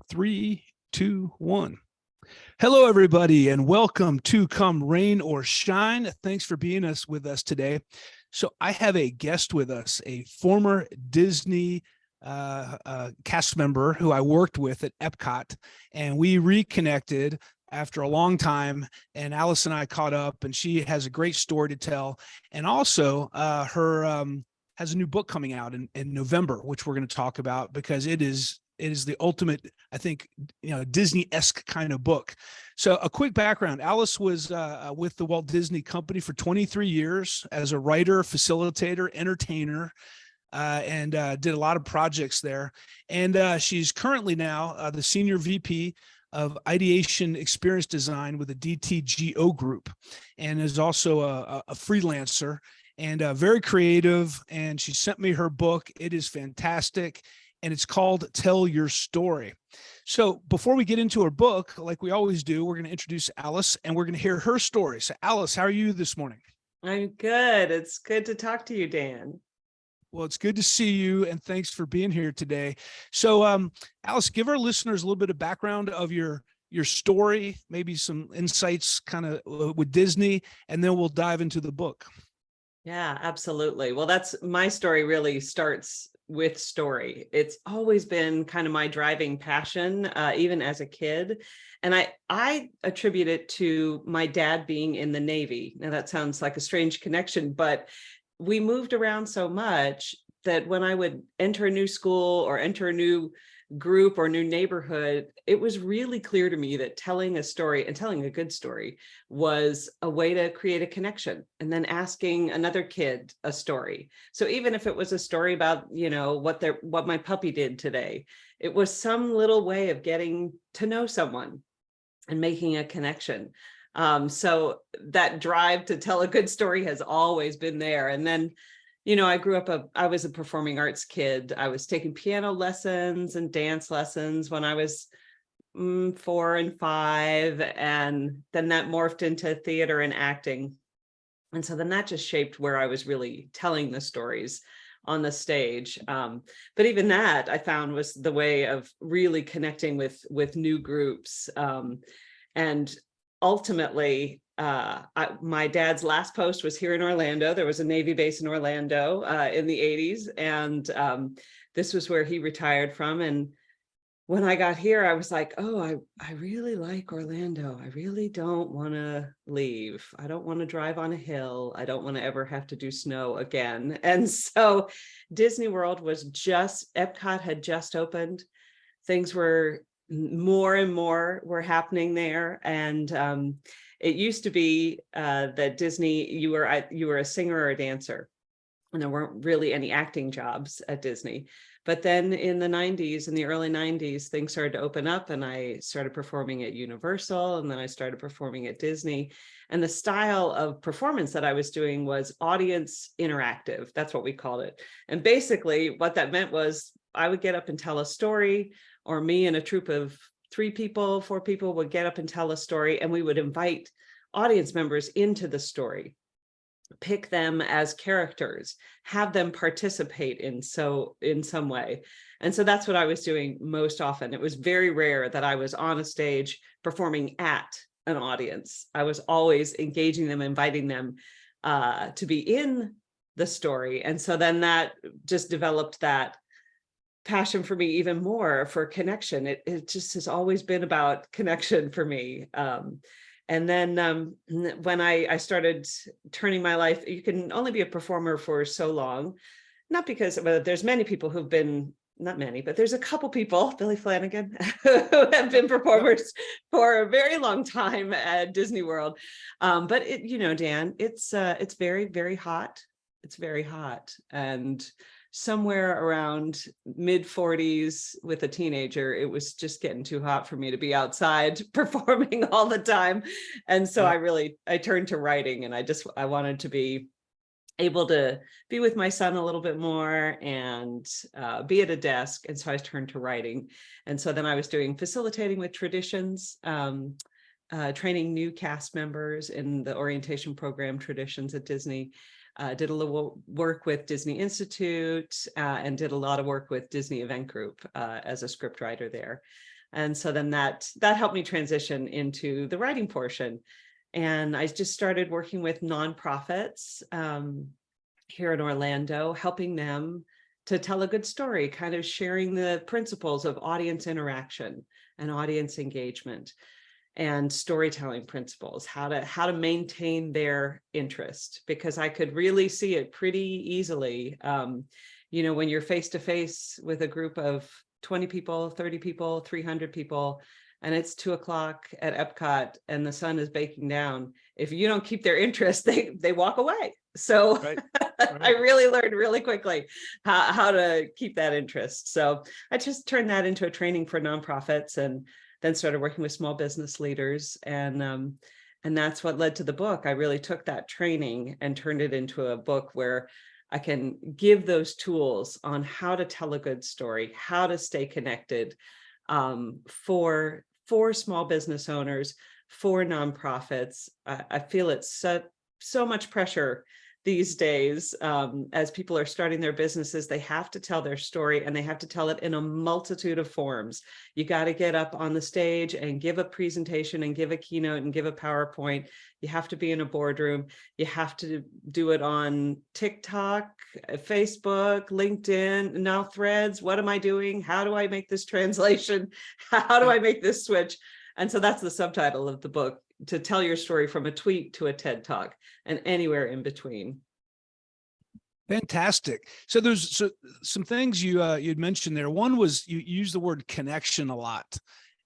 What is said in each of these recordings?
Three, two, one. Hello, everybody, and welcome to Come Rain or Shine. Thanks for being with us today. So I have a guest with us, a former Disney cast member who I worked with at Epcot, and we reconnected after a long time, and Alice and I caught up, and she has a great story to tell. And also her has a new book coming out in November, which we're going to talk about because it is the ultimate, I think, Disney-esque kind of book. So a quick background: Alice was with the Walt Disney Company for 23 years as a writer, facilitator, entertainer, and did a lot of projects there. And she's currently now the senior VP of ideation experience design with the DTGO group, and is also a freelancer and very creative. And she sent me her book. It is fantastic. And it's called Tell Your Story. So before we get into her book, like we always do, we're going to introduce Alice and we're going to hear her story. So Alice, how are you this morning? I'm good. It's good to talk to you, Dan. Well, it's good to see you, and thanks for being here today. So Alice, give our listeners a little bit of background of your story, maybe some insights kind of with Disney, and then we'll dive into the book. Yeah, absolutely. Well, that's my story really starts with story. It's always been kind of my driving passion, even as a kid. And I attribute it to my dad being in the Navy. Now that sounds like a strange connection, but we moved around so much that when I would enter a new school or enter a new group or new neighborhood, it was really clear to me that telling a story, and telling a good story, was a way to create a connection, and then asking another kid a story. So even if it was a story about, what my puppy did today, it was some little way of getting to know someone and making a connection. So that drive to tell a good story has always been there. And then I was a performing arts kid. I was taking piano lessons and dance lessons when I was 4 and 5. And then that morphed into theater and acting. And so then that just shaped where I was really telling the stories on the stage. But even that I found was the way of really connecting with new groups. And ultimately, my dad's last post was here in Orlando. There was a Navy base in Orlando in the 80s. And this was where he retired from. And when I got here, I was like, oh, I really like Orlando. I really don't want to leave. I don't want to drive on a hill. I don't want to ever have to do snow again. And so Disney World Epcot had just opened. Things were more and more were happening there. And it used to be that Disney, you were a singer or a dancer, and there weren't really any acting jobs at Disney. But then in the early 90s, things started to open up, and I started performing at Universal, and then I started performing at Disney. And the style of performance that I was doing was audience interactive. That's what we called it. And basically what that meant was I would get up and tell a story, or me and a troupe of 4 people would get up and tell a story, and we would invite audience members into the story, pick them as characters, have them participate in some way. And so that's what I was doing most often. It was very rare that I was on a stage performing at an audience. I was always engaging them, inviting them to be in the story. And so then that just developed that passion for me even more for connection. It just has always been about connection for me. And then when I started turning my life, you can only be a performer for so long, not because there's many people who've been, not many, but there's a couple people, Billy Flanagan, who have been performers for a very long time at Disney World. But Dan, it's very, very hot. It's very hot. And somewhere around mid-40s with a teenager, it was just getting too hot for me to be outside performing all the time. And so I turned to writing, and I wanted to be able to be with my son a little bit more and be at a desk. And so I turned to writing. And so then I was doing facilitating with traditions, training new cast members in the orientation program traditions at Disney. Did a little work with Disney Institute and did a lot of work with Disney Event Group as a scriptwriter there. And so then that helped me transition into the writing portion. And I just started working with nonprofits here in Orlando, helping them to tell a good story, kind of sharing the principles of audience interaction and audience engagement and storytelling principles, how to maintain their interest, because I could really see it pretty easily. When you're face to face with a group of 20 people, 30 people, 300 people, and it's 2:00 at Epcot and the sun is baking down, if you don't keep their interest, they walk away. So Right. I really learned really quickly how to keep that interest. So I just turned that into a training for nonprofits, and then started working with small business leaders. And that's what led to the book. I really took that training and turned it into a book where I can give those tools on how to tell a good story, how to stay connected, for small business owners, for nonprofits. I feel it's so much pressure these days. As people are starting their businesses, they have to tell their story, and they have to tell it in a multitude of forms. You got to get up on the stage and give a presentation and give a keynote and give a PowerPoint. You have to be in a boardroom. You have to do it on TikTok, Facebook, LinkedIn, now Threads. What am I doing? How do I make this translation? How do I make this switch? And so that's the subtitle of the book, to tell your story from a tweet to a TED Talk and anywhere in between. Fantastic. So there's some things you'd mentioned there. One was you use the word connection a lot.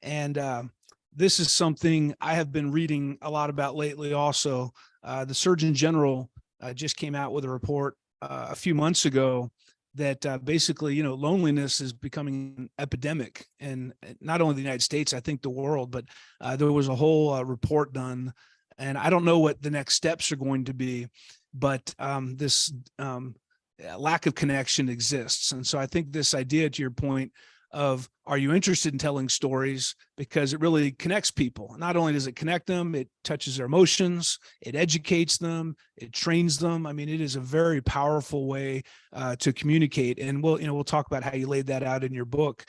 And this is something I have been reading a lot about lately also. The Surgeon General just came out with a report a few months ago that basically, loneliness is becoming an epidemic, and not only the United States, I think the world, but there was a whole report done, and I don't know what the next steps are going to be, but this lack of connection exists. And so I think this idea, to your point, of are you interested in telling stories, because it really connects people. Not only does it connect them, it touches their emotions, it educates them, it trains them. I mean, it is a very powerful way to communicate. And we'll talk about how you laid that out in your book.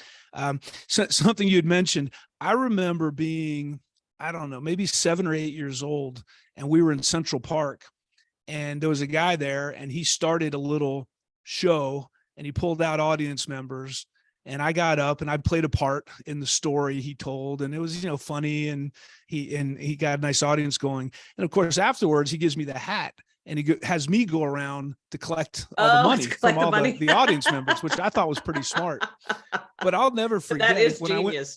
So something you had mentioned, I remember being, I don't know, maybe 7 or 8 years old, and we were in Central Park, and there was a guy there, and he started a little show, and he pulled out audience members. And I got up and I played a part in the story he told, and it was, funny, and he got a nice audience going. And of course, afterwards, he gives me the hat, and he has me go around to collect all the money from all the audience members, which I thought was pretty smart. But I'll never forget that is when genius.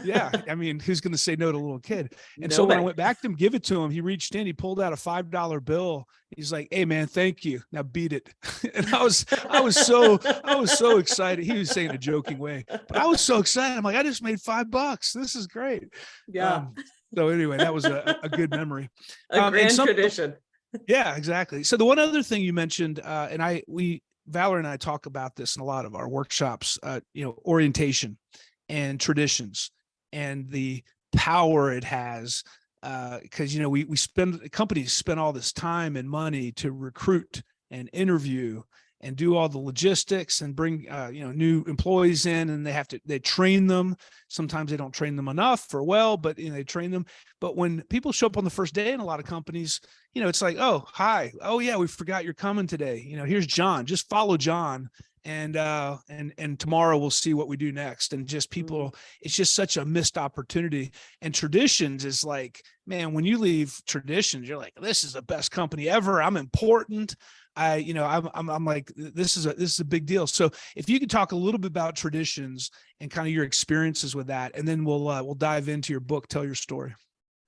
Yeah, I mean, who's going to say no to a little kid? And so when I went back to give it to him, he reached in, he pulled out a $5 bill. He's like, "Hey man, thank you. Now beat it." And I was so excited. He was saying it in a joking way, but I was so excited. I'm like, I just made $5. This is great. Yeah. So anyway, that was a good memory. A grand tradition. Yeah, exactly. So the one other thing you mentioned, and Valerie and I talk about this in a lot of our workshops, orientation and traditions and the power it has, because companies spend all this time and money to recruit and interview and do all the logistics and bring new employees in, and they train them. Sometimes they don't train them enough or well, but they train them. But when people show up on the first day in a lot of companies, it's like, "Oh, hi. Oh yeah, we forgot you're coming today. Here's John. Just follow John. And tomorrow we'll see what we do next." And just people, it's just such a missed opportunity. And traditions is like, man, when you leave traditions, you're like, this is the best company ever. I'm important. I'm like, this is a big deal. So if you could talk a little bit about traditions and kind of your experiences with that, and then we'll dive into your book, Tell Your Story.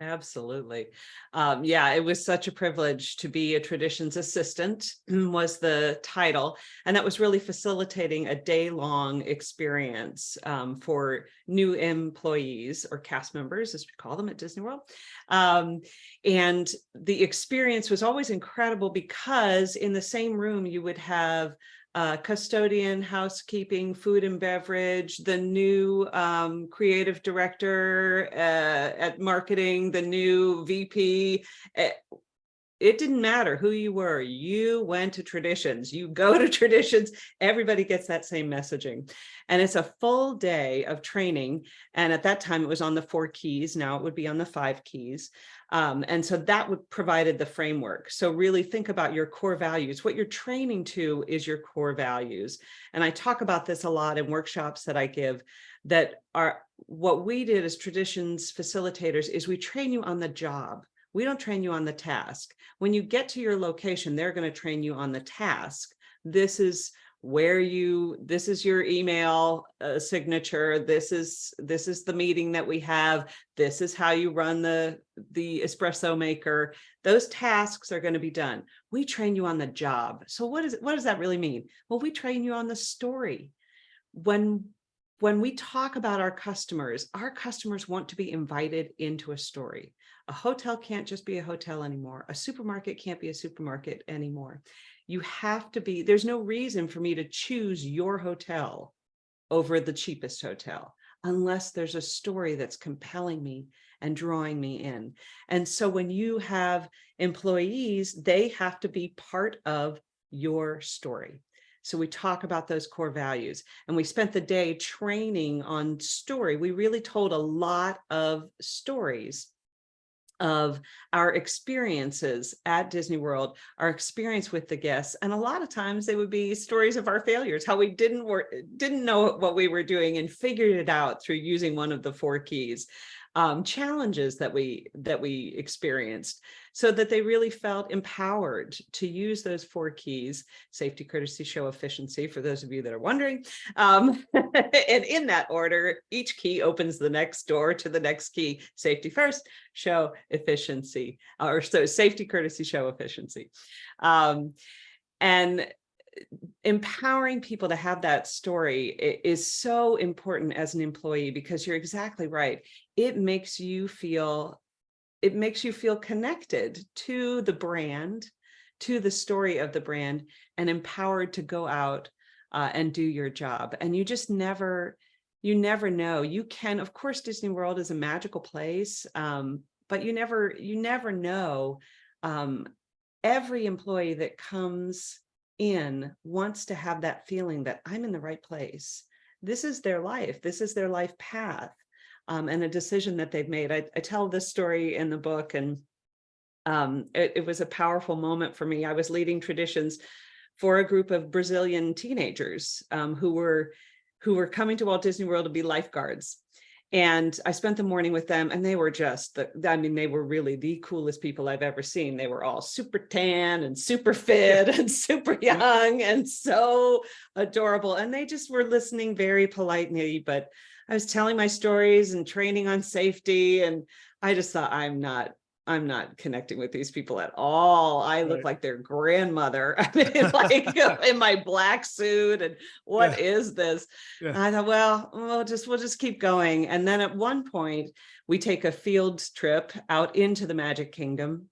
Absolutely. It was such a privilege to be a traditions assistant, was the title. And that was really facilitating a day-long experience for new employees, or cast members, as we call them at Disney World. And the experience was always incredible, because in the same room you would have custodian, housekeeping, food and beverage, the new creative director at marketing, the new VP. it didn't matter who you were. You went to Traditions, you go to Traditions, everybody gets that same messaging. And it's a full day of training. And at that time it was on the 4 keys. Now it would be on the 5 keys. And so that would provided the framework. So really think about your core values. What you're training to is your core values. And I talk about this a lot in workshops that I give, that are what we did as Traditions facilitators is we train you on the job. We don't train you on the task. When you get to your location, they're going to train you on the task. This is this is your email signature. This is the meeting that we have. This is how you run the espresso maker. Those tasks are going to be done. We train you on the job. So what does that really mean? Well, we train you on the story. When we talk about our customers want to be invited into a story. A hotel can't just be a hotel anymore. A supermarket can't be a supermarket anymore. You have to be, there's no reason for me to choose your hotel over the cheapest hotel unless there's a story that's compelling me and drawing me in. And so when you have employees, they have to be part of your story. So we talk about those core values, and we spent the day training on story. We really told a lot of stories of our experiences at Disney World, our experience with the guests. And a lot of times they would be stories of our failures, how we didn't know what we were doing and figured it out through using one of the 4 keys. Challenges that we experienced, so that they really felt empowered to use those 4 keys: safety, courtesy, show, efficiency, for those of you that are wondering. And in that order, each key opens the next door to the next key: safety first, show, efficiency, or so safety, courtesy, show, efficiency. And empowering people to have that story is so important as an employee, because you're exactly right. It makes you feel connected to the brand, to the story of the brand, and empowered to go out and do your job. And you just never know. You can, of course, Disney World is a magical place, but you never know. Every employee that comes in wants to have that feeling that I'm in the right place. This is their life. This is their life path, and a decision that they've made. I tell this story in the book, and it was a powerful moment for me. I was leading Traditions for a group of Brazilian teenagers who were coming to Walt Disney World to be lifeguards. And I spent the morning with them, and they were they were really the coolest people I've ever seen. They were all super tan and super fit and super young and so adorable. And they just were listening very politely, but I was telling my stories and training on safety. And I just thought, I'm not connecting with these people at all. I look like their grandmother. I mean, like in my black suit, and what is this? And I thought, well, we'll just keep going. And then at one point, we take a field trip out into the Magic Kingdom,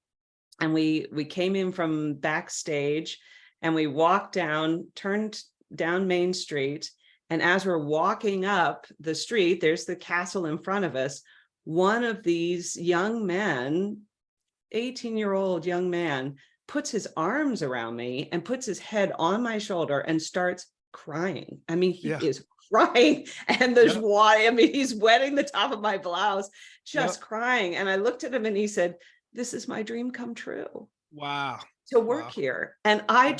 and we came in from backstage, and we walked turned down Main Street. And as we're walking up the street, there's the castle in front of us. One of these young men, 18-year-old young man, puts his arms around me and puts his head on my shoulder and starts crying. I mean, he is crying, and there's water. I mean, he's wetting the top of my blouse, just crying. And I looked at him, and he said, "This is my dream come true." Wow. To work here. And I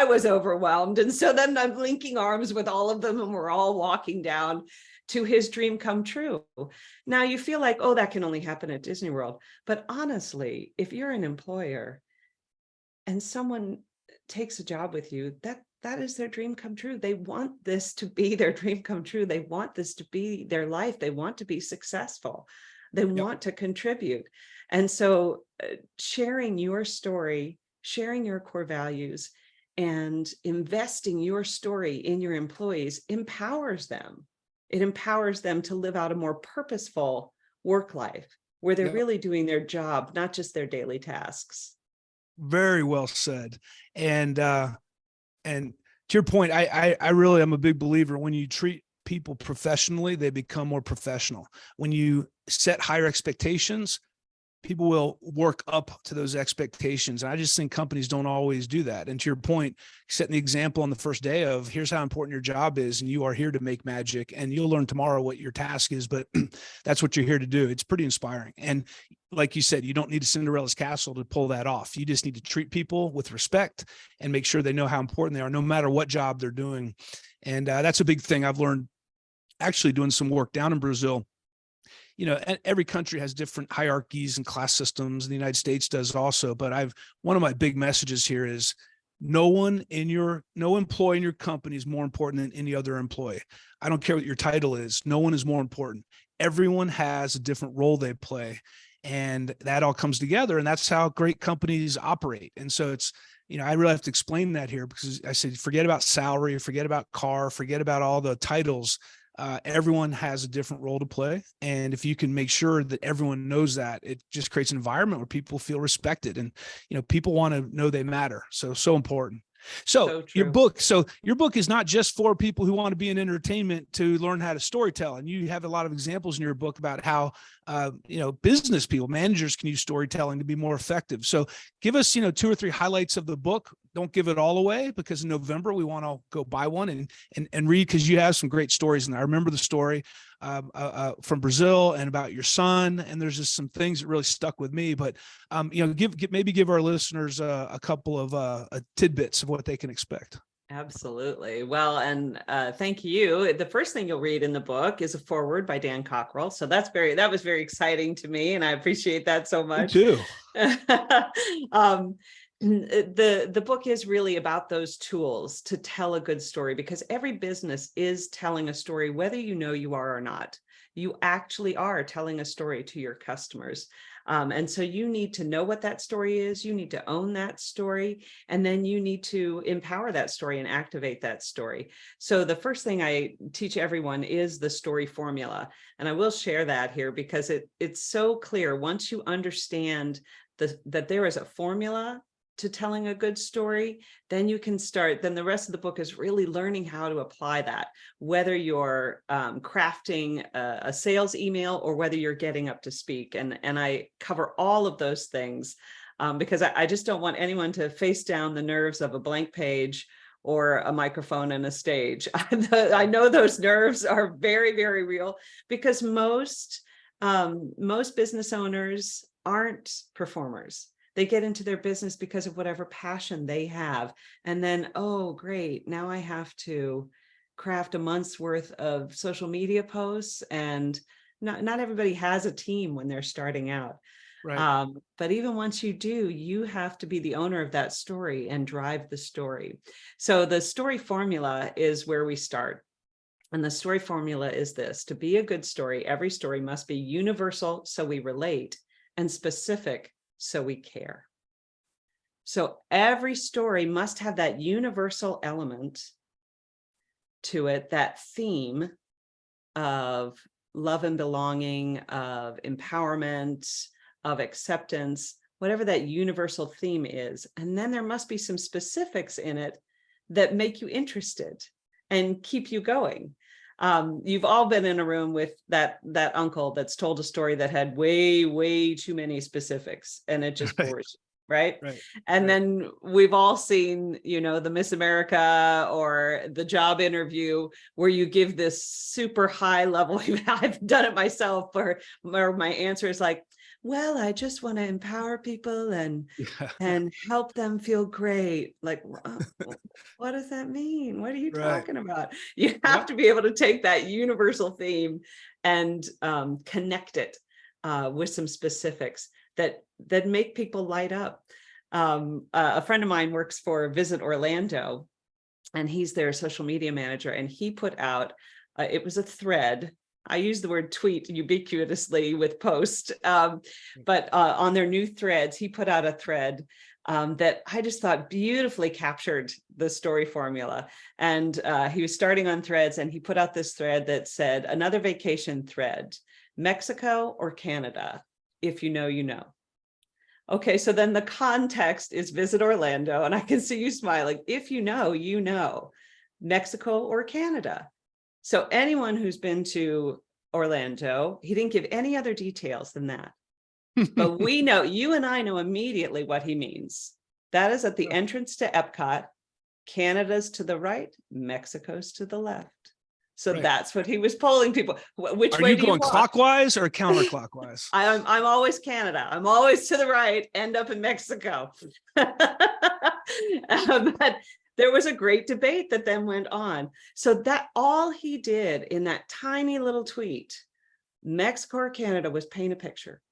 was overwhelmed. And so then I'm linking arms with all of them, and we're all walking down to his dream come true. Now you feel like, oh, that can only happen at Disney World. But honestly, if you're an employer and someone takes a job with you, that is their dream come true. They want this to be their dream come true. They want this to be their life. They want to be successful. They want to contribute. And so sharing your story, sharing your core values, and investing your story in your employees empowers them. It empowers them to live out a more purposeful work life where they're really doing their job, not just their daily tasks. Very well said. And to your point, I really am a big believer, when you treat people professionally, they become more professional. When you set higher expectations, people will work up to those expectations. And I just think companies don't always do that. And to your point, setting the example on the first day of here's how important your job is, and you are here to make magic, and you'll learn tomorrow what your task is, but that's what you're here to do. It's pretty inspiring. And like you said, you don't need a Cinderella's castle to pull that off. You just need to treat people with respect and make sure they know how important they are, no matter what job they're doing. And that's a big thing I've learned actually doing some work down in Brazil. Every country has different hierarchies and class systems, and the United States does also. But one of my big messages here is no employee in your company is more important than any other employee. I don't care what your title is. No one is more important. Everyone has a different role they play, and that all comes together. And that's how great companies operate. And so I really have to explain that here, because I said, forget about salary, forget about car, forget about all the titles. Everyone has a different role to play. And if you can make sure that everyone knows that, it just creates an environment where people feel respected, and, people want to know they matter. So important. So your book is not just for people who want to be in entertainment to learn how to storytell. And you have a lot of examples in your book about how, business people, managers can use storytelling to be more effective. So give us, 2 or 3 highlights of the book. Don't give it all away, because in November we want to go buy one and read, because you have some great stories in there. I remember the story from Brazil and about your son, and there's just some things that really stuck with me. But give our listeners a couple of tidbits of what they can expect. Absolutely. Well, and thank you. The first thing you'll read in the book is a foreword by Dan Cockerell. So that was very exciting to me, and I appreciate that so much. Me too. The book is really about those tools to tell a good story, because every business is telling a story, whether you are or not. You actually are telling a story to your customers. And so you need to know what that story is. You need to own that story, and then you need to empower that story and activate that story. So the first thing I teach everyone is the story formula. And I will share that here, because it's so clear. Once you understand that there is a formula to telling a good story, then you can start. Then the rest of the book is really learning how to apply that, whether you're crafting a sales email or whether you're getting up to speak. And I cover all of those things because I just don't want anyone to face down the nerves of a blank page or a microphone and a stage. I know those nerves are very, very real, because most business owners aren't performers. They get into their business because of whatever passion they have. And then, oh, great, now I have to craft a month's worth of social media posts. And not everybody has a team when they're starting out. Right. But even once you do, you have to be the owner of that story and drive the story. So the story formula is where we start. And the story formula is this: to be a good story, every story must be universal, so we relate, and specific, so we care. So every story must have that universal element to it, that theme of love and belonging, of empowerment, of acceptance, whatever that universal theme is. And then there must be some specifics in it that make you interested and keep you going. You've all been in a room with that uncle that's told a story that had way, way too many specifics, and it just bores you, right? And then we've all seen, the Miss America or the job interview where you give this super high level. I've done it myself, or my answer is like, well, I just want to empower people and help them feel great. Like, what does that mean? What are you talking about? You have to be able to take that universal theme and connect it with some specifics that make people light up. A friend of mine works for Visit Orlando, and he's their social media manager. And he put out, it was a thread. I use the word tweet ubiquitously with post, but on their new threads, he put out a thread that I just thought beautifully captured the story formula. And he was starting on threads, and he put out this thread that said, another vacation thread, Mexico or Canada, if you know, you know. Okay, so then the context is Visit Orlando, and I can see you smiling. If you know, Mexico or Canada. So anyone who's been to Orlando, he didn't give any other details than that. But we know, you and I know immediately what he means. That is at the entrance to Epcot. Canada's to the right, Mexico's to the left. So Right. that's what he was polling people. Which Are way you do you going walk? clockwise or counterclockwise? I'm always Canada. I'm always to the right, end up in Mexico. But there was a great debate that then went on. So that all he did in that tiny little tweet, Mexico or Canada, was paint a picture.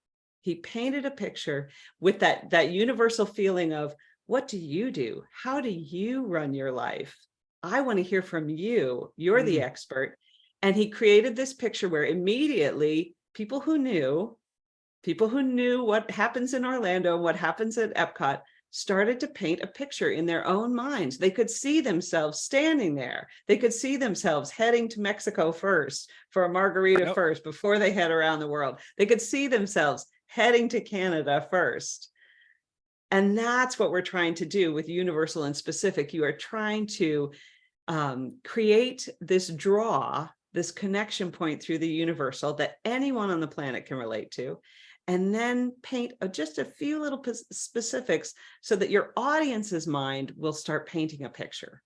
He painted a picture with that universal feeling of, what do you do? How do you run your life? I want to hear from you. You're the expert. And he created this picture where immediately people who knew what happens in Orlando and what happens at Epcot started to paint a picture in their own minds. They could see themselves standing there. They could see themselves heading to Mexico first for a margarita first before they head around the world. They could see themselves heading to Canada first. And that's what we're trying to do with Universal and Specific. You are trying to create this draw, this connection point through the Universal that anyone on the planet can relate to, and then paint just a few little specifics so that your audience's mind will start painting a picture.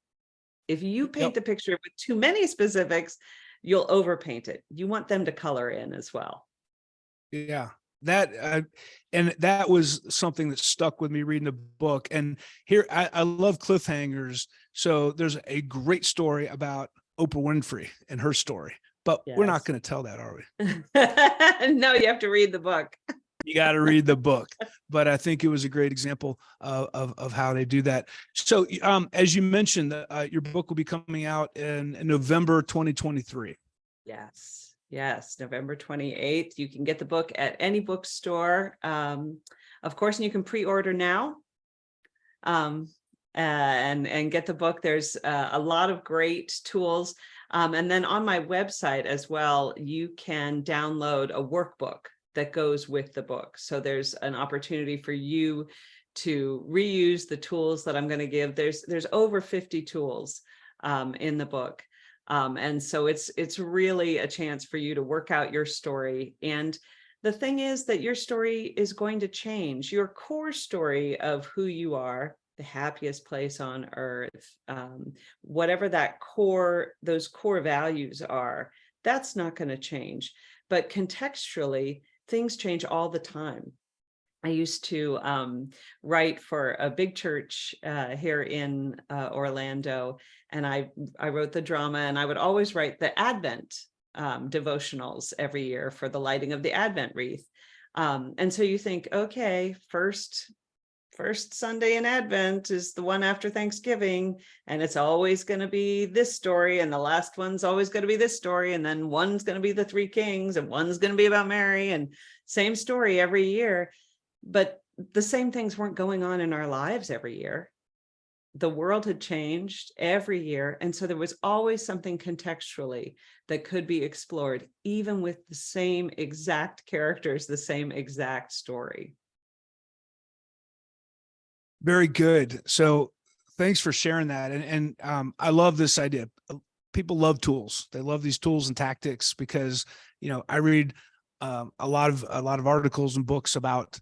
If you paint the picture with too many specifics, you'll overpaint it. You want them to color in as well. Yeah. And that was something that stuck with me reading the book. And here, I love cliffhangers. So there's a great story about Oprah Winfrey and her story, but we're not going to tell that, are we? No, you have to read the book. You got to read the book, but I think it was a great example of how they do that. So, as you mentioned, your book will be coming out in November 2023. Yes, November 28th. You can get the book at any bookstore, of course, and you can pre-order now and get the book. There's a lot of great tools. And then on my website as well, you can download a workbook that goes with the book. So there's an opportunity for you to reuse the tools that I'm going to give. There's over 50 tools in the book. And so it's really a chance for you to work out your story. And the thing is that your story is going to change. Your core story of who you are, the happiest place on earth, whatever those core values are, that's not going to change. But contextually, things change all the time. I used to write for a big church here in Orlando, and I wrote the drama, and I would always write the Advent devotionals every year for the lighting of the Advent wreath. And so you think, okay, first Sunday in Advent is the one after Thanksgiving, and it's always going to be this story, and the last one's always going to be this story, and then one's going to be the Three Kings, and one's going to be about Mary, and same story every year. But the same things weren't going on in our lives every year. The world had changed every year. And so there was always something contextually that could be explored, even with the same exact characters, the same exact story. Very good. So thanks for sharing that. And I love this idea. People love tools. They love these tools and tactics because, I read a lot of articles and books about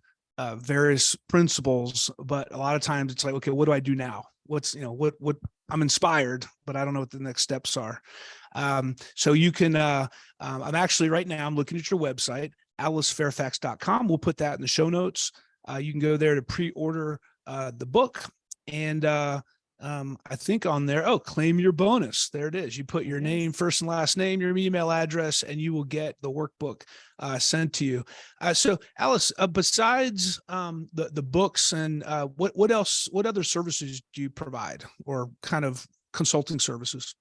various principles, but a lot of times it's like, okay, what do I do now? What's, what I'm inspired, but I don't know what the next steps are. So you can, I'm actually right now, I'm looking at your website, alicefairfax.com. We'll put that in the show notes. You can go there to pre-order the book. And I think on there, claim your bonus. There it is. You put your name, first and last name, your email address, and you will get the workbook sent to you. So Alice, besides the books and what else, what other services do you provide, or kind of consulting services?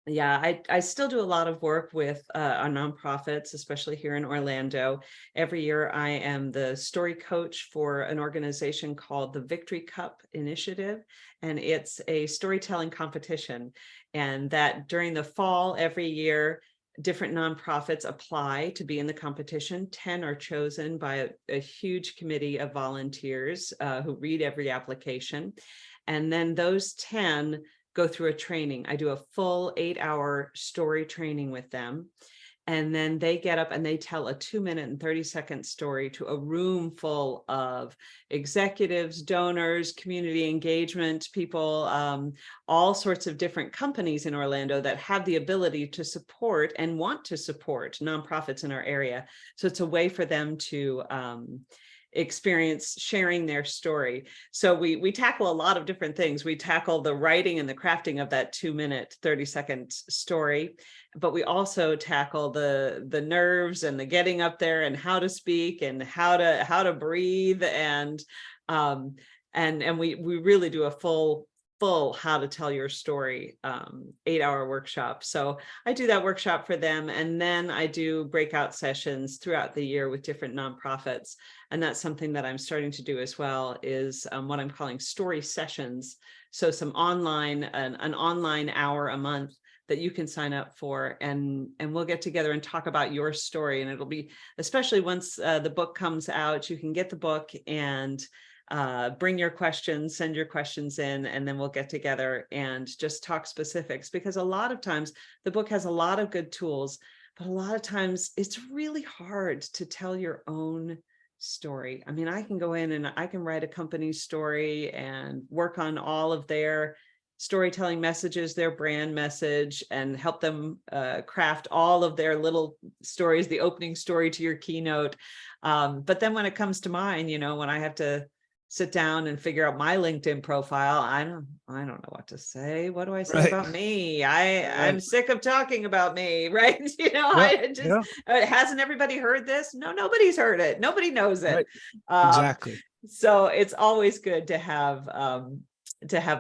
Yeah, I still do a lot of work with our nonprofits, especially here in Orlando. Every year I am the story coach for an organization called the Victory Cup Initiative, and it's a storytelling competition. And that during the fall every year, different nonprofits apply to be in the competition. 10 are chosen by a huge committee of volunteers who read every application. And then those 10 go through a training. I do a full 8-hour story training with them. And then they get up and they tell a 2-minute and 30-second story to a room full of executives, donors, community engagement people, all sorts of different companies in Orlando that have the ability to support and want to support nonprofits in our area. So it's a way for them to experience sharing their story. So we tackle a lot of different things. We tackle the writing and the crafting of that 2-minute, 30-second story, but we also tackle the nerves and the getting up there and how to speak and how to breathe, and we really do a full how to tell your story 8-hour workshop. So I do that workshop for them, and then I do breakout sessions throughout the year with different nonprofits. And that's something that I'm starting to do as well, is what I'm calling story sessions. So some online, an online hour a month that you can sign up for, and we'll get together and talk about your story. And it'll be, especially once the book comes out, you can get the book and bring your questions, send your questions in, and then we'll get together and just talk specifics. Because a lot of times the book has a lot of good tools, but a lot of times it's really hard to tell your own story. I mean, I can go in and I can write a company's story and work on all of their storytelling messages, their brand message, and help them craft all of their little stories, the opening story to your keynote. But then when it comes to mine, when I have to sit down and figure out my LinkedIn profile, I don't know what to say. What do I say about me? I'm sick of talking about me, right? Hasn't everybody heard this? No, nobody's heard it. Nobody knows it. Right. Exactly. So it's always good to have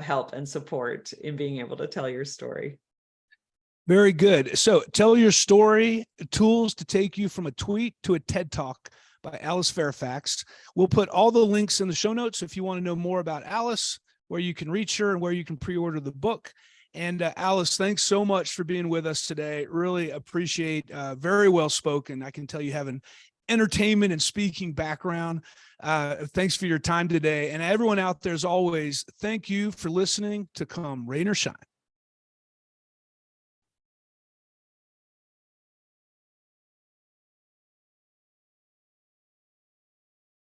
help and support in being able to tell your story. Very good. So tell your story, tools to take you from a tweet to a TED Talk by Alice Fairfax. We'll put all the links in the show notes if you want to know more about Alice, where you can reach her and where you can pre-order the book. And Alice, thanks so much for being with us today. Really appreciate, very well spoken. I can tell you have an entertainment and speaking background. Thanks for your time today. And everyone out there, as always, thank you for listening to Come Rain or Shine.